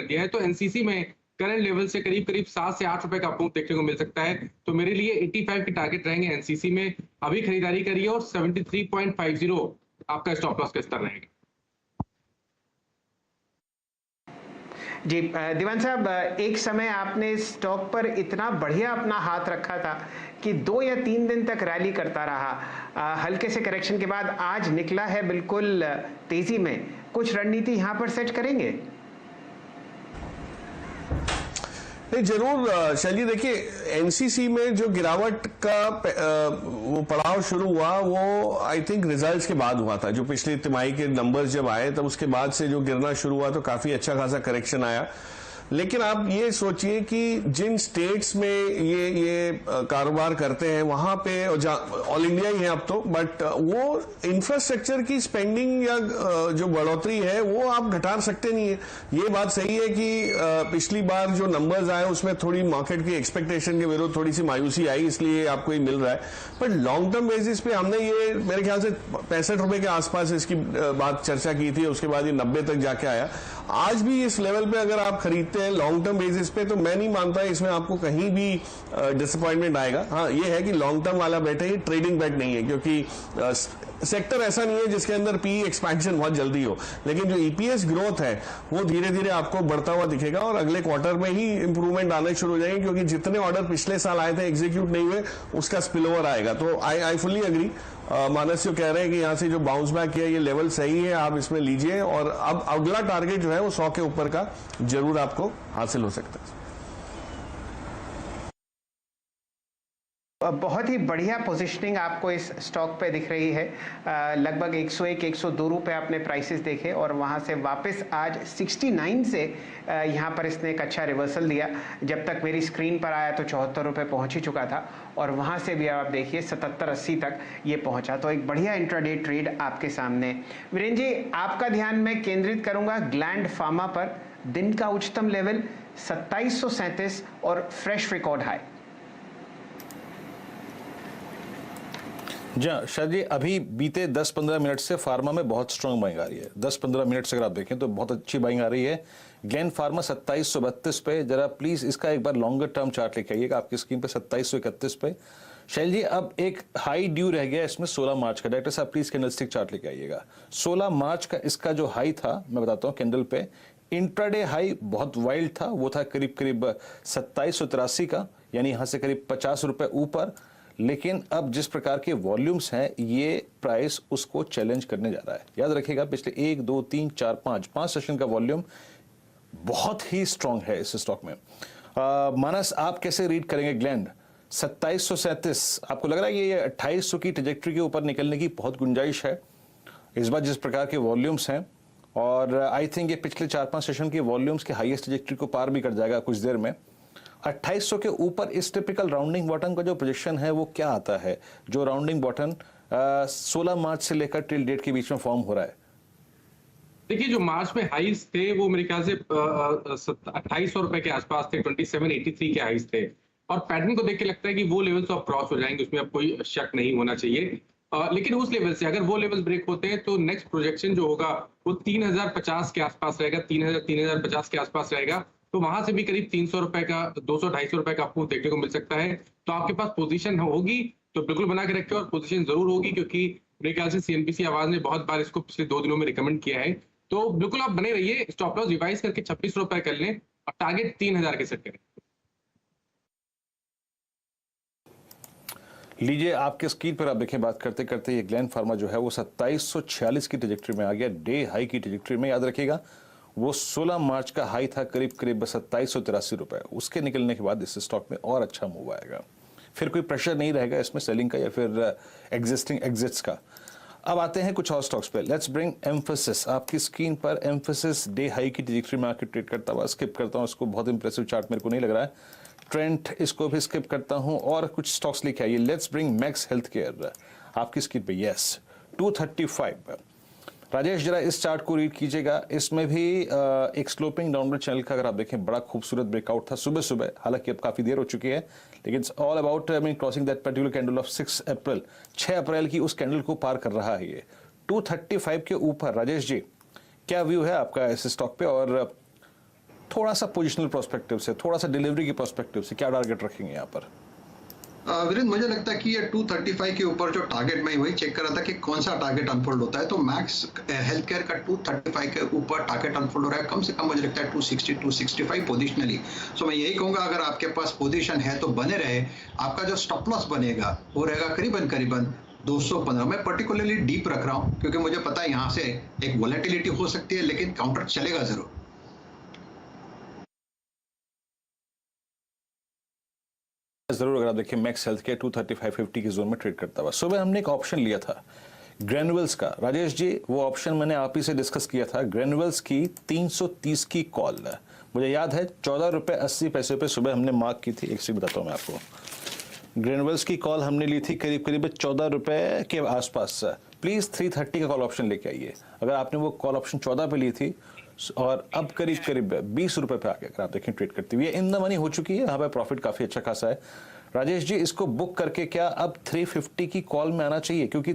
कर दिया है, तो एनसीसी में करंट लेवल से करीब करीब 7 से 8 रुपए का मूव देखने को मिल सकता है। तो मेरे लिए 85 के टारगेट रहेंगे एनसीसी में, अभी खरीदारी करिए और 73.50 आपका स्टॉप लॉस का स्तर रहेगा। जी दीवान साहब, एक समय आपने इस स्टॉक पर इतना बढ़िया अपना हाथ रखा था कि 2 या 3 दिन तक रैली करता रहा, हल्के से करेक्शन के बाद आज निकला है बिल्कुल तेजी में। कुछ रणनीति यहां पर सेट करेंगे? नहीं, जरूर शैली। देखिए, एनसीसी में जो गिरावट का वो पड़ाव शुरू हुआ वो आई थिंक रिजल्ट्स के बाद हुआ था। जो पिछली तिमाही के नंबर्स जब आए तब उसके बाद से जो गिरना शुरू हुआ तो काफी अच्छा खासा करेक्शन आया। लेकिन आप ये सोचिए कि जिन स्टेट्स में ये कारोबार करते हैं वहां पे ऑल इंडिया ही है अब तो, बट वो इंफ्रास्ट्रक्चर की स्पेंडिंग या जो बढ़ोतरी है वो आप घटा सकते नहीं है। ये बात सही है कि पिछली बार जो नंबर्स आए उसमें थोड़ी मार्केट की एक्सपेक्टेशन के विरुद्ध थोड़ी सी मायूसी आई, इसलिए आपको ये मिल रहा है। बट लॉन्ग टर्म बेसिस पे हमने ये मेरे ख्याल से 65 रुपए के आसपास इसकी बात चर्चा की थी, उसके बाद ये 90 तक जाके आया। आज भी इस लेवल पे अगर आप खरीदते हैं लॉन्ग टर्म बेसिस पे तो मैं नहीं मानता इसमें आपको कहीं भी डिसअपॉइंटमेंट आएगा। हाँ, ये है कि लॉन्ग टर्म वाला बेट है, ये ट्रेडिंग बेट नहीं है, क्योंकि सेक्टर ऐसा नहीं है जिसके अंदर पी एक्सपेंशन बहुत जल्दी हो। लेकिन जो ईपीएस ग्रोथ है वो धीरे धीरे आपको बढ़ता हुआ दिखेगा और अगले क्वार्टर में ही इंप्रूवमेंट आने शुरू हो जाएंगे, क्योंकि जितने ऑर्डर पिछले साल आए थे एग्जीक्यूट नहीं हुए उसका स्पिल ओवर आएगा। तो आई फुल्ली अग्री। मानस जो कह रहे हैं कि यहां से जो बाउंस बैक किया ये लेवल सही है, आप इसमें लीजिए और अब अगला टारगेट जो है वो 100 के ऊपर का जरूर आपको हासिल हो सकता है। बहुत ही बढ़िया पोजीशनिंग आपको इस स्टॉक पे दिख रही है। लगभग 101-102 रुपए आपने प्राइसेस देखे और वहां से वापस आज 69 से यहां पर इसने एक अच्छा रिवर्सल दिया। जब तक मेरी स्क्रीन पर आया तो 74 रुपए पहुंच ही चुका था और वहां से भी आप देखिए 77-80 तक ये पहुंचा। तो एक बढ़िया इंट्राडे ट्रेड आपके सामने। वीरेंद्र जी, आपका ध्यान मैं केंद्रित करूंगा ग्लैंड फार्मा पर। दिन का उच्चतम लेवल 2737 और फ्रेश रिकॉर्ड हाई। जी शायद जी, अभी बीते 10-15 मिनट से फार्मा में बहुत स्ट्रांग बाइंग आ रही है। 10-15 मिनट से अगर आप देखें तो बहुत अच्छी बाइंग आ रही है। ग्लैंड फार्मा 2732 पे, जरा प्लीज इसका एक बार लॉन्गर टर्म चार्ट लेके आइएगा आपकी स्क्रीन पे 2731 पे। शैल जी, अब एक हाई ड्यू रह गया इसमें 16 मार्च का। डायरेक्टर साहब प्लीज कैंडलस्टिक चार्ट लेके आइएगा। 16 मार्च का इसका जो हाई था मैं बताता हूँ कैंडल पे, इंट्राडे हाई बहुत वाइल्ड था, वो था करीब करीब 2783 का, यानी यहां से करीब 50 रुपए ऊपर। लेकिन अब जिस प्रकार के वॉल्यूम्स हैं ये प्राइस उसको चैलेंज करने जा रहा है। याद रखिएगा पिछले 1, 2, 3, 4, 5 सेशन का वॉल्यूम बहुत ही स्ट्रांग है इस स्टॉक में। मानस, आप कैसे रीड करेंगे ग्लैंड 2737? आपको लग रहा है ये 2800 की ट्रेजेक्टरी के ऊपर निकलने की बहुत गुंजाइश है इस बार जिस प्रकार के वॉल्यूम्स हैं? और आई थिंक ये पिछले 4-5 सेशन के वॉल्यूम्स के हाईएस्ट ट्रेजेक्टरी को पार भी कर जाएगा कुछ देर में। 2800 के ऊपर इस टिपिकल राउंडिंग बॉटम का जो प्रोजेक्शन है वो क्या आता है, जो राउंडिंग बॉटम 16 मार्च से लेकर टिल डेट के बीच में फॉर्म हो रहा है? देखिए, जो मार्च में हाईज थे वो मेरे ख्याल से 2800 रुपए के आसपास थे, 2783 के हाईज थे और पैटर्न को देख के लगता है कि वो लेवल्स अब क्रॉस हो जाएंगे, उसमें अब कोई शक नहीं होना चाहिए। लेकिन उस लेवल से अगर वो लेवल ब्रेक होते हैं तो नेक्स्ट प्रोजेक्शन जो होगा वो 3050 के आसपास रहेगा, 3050 के आसपास रहेगा। तो वहां से भी करीब 300 रुपए का, 200-250 रुपए का आपको देखने को मिल सकता है। तो आपके पास पोजीशन होगी तो बिल्कुल बना के रखें और पोजीशन जरूर होगी, क्योंकि मेरे ख्याल से सीएनबीसी आवाज ने बहुत बार इसको पिछले 2 दिनों में रिकमेंड किया है। तो बिल्कुल आप बने रहिए, स्टॉप लॉस रिवाइज करके 26 रुपए कर लें और टारगेट 3000 के सेट करें। लीजिए, आपके स्क्रीन पर आप देखें, बात करते करते ये ग्लैंड फार्मा जो है वो 2746 की ट्रेजेक्टरी में आ गया, डे हाई की ट्रेजेक्टरी में। याद रखिएगा वो 16 मार्च का हाई था करीब करीब 2783 रुपए। उसके निकलने के बाद इस स्टॉक में और अच्छा मूव आएगा, फिर कोई प्रेशर नहीं रहेगा इसमें सेलिंग का या फिर एग्जिस्टिंग एग्जिट्स का। अब आते हैं कुछ और स्टॉक्स पे। Let's bring emphasis. आपकी स्क्रीन पर एम्फेसिस डे हाई की ट्रेजेक्टरी में आके ट्रेड करता हुआ, स्किप करता हूँ इसको, बहुत इंप्रेसिव चार्ट मेरे को नहीं लग रहा है। ट्रेंड, इसको भी स्किप करता हूँ और कुछ स्टॉक्स लेके आइए। Let's bring max health care आपकी स्क्रीन पे, यस 235। राजेश, जरा इस चार्ट को रीड कीजिएगा। इसमें भी एक स्लोपिंग डाउनवर्ड चैनल का अगर आप देखें बड़ा खूबसूरत ब्रेकआउट था सुबह सुबह, हालांकि अब काफी देर हो चुकी है, लेकिन it's all about crossing that particular candle of 6 अप्रैल की उस कैंडल को पार कर रहा है ये 235 के ऊपर। राजेश जी, क्या व्यू है आपका इस स्टॉक पे और थोड़ा सा पोजिशनल प्रोस्पेक्टिव से, थोड़ा सा डिलीवरी के प्रोस्पेक्टिव से क्या टारगेट रखेंगे यहाँ पर? वीरेंद्र, मुझे लगता है कि ये 235 के ऊपर जो टारगेट, मैं वही चेक कर रहा था कि कौन सा टारगेट अनफोल्ड होता है, तो मैक्स हेल्थ केयर का 235 के ऊपर टारगेट अनफोल्ड हो रहा है, कम से कम मुझे लगता है 260 265 पोजिशनली। सो मैं यही कहूंगा, अगर आपके पास पोजीशन है तो बने रहे। आपका जो स्टॉप लॉस बनेगा वो रहेगा करीबन 215। मैं पर्टिकुलरली डीप रख रहा हूँ क्योंकि मुझे पता है यहाँ से एक वॉलेटिलिटी हो सकती है, लेकिन काउंटर चलेगा जरूर। जरूर। अगर आप देखिए मैक्स हेल्थ केयर 235-50 की जोन में ट्रेड करता हुआ। सुबह हमने एक ऑप्शन लिया था ग्रेनुअल्स का, राजेश जी, वो ऑप्शन मैंने आप ही से डिस्कस किया था। ग्रेनुअल्स की 330 की कॉल, मुझे याद है 14 रुपए 80 पैसे पे सुबह हमने मार्क की थी। एक से बताता हूँ मैं आपको, ग्रेनुअल्स की कॉल हमने ली थी करीब 14 रुपए के आसपास। प्लीज 330 का कॉल ऑप्शन लेके आइए। अगर आपने वो कॉल ऑप्शन 14 पे ली थी और अब करीब 20 रुपए पे आके अगर आप देखें ट्रेड करती हुई, इन द मनी हो चुकी है, यहाँ पे प्रॉफिट काफी अच्छा खासा है। राजेश जी, इसको बुक करके क्या अब 350 की कॉल में आना चाहिए? क्योंकि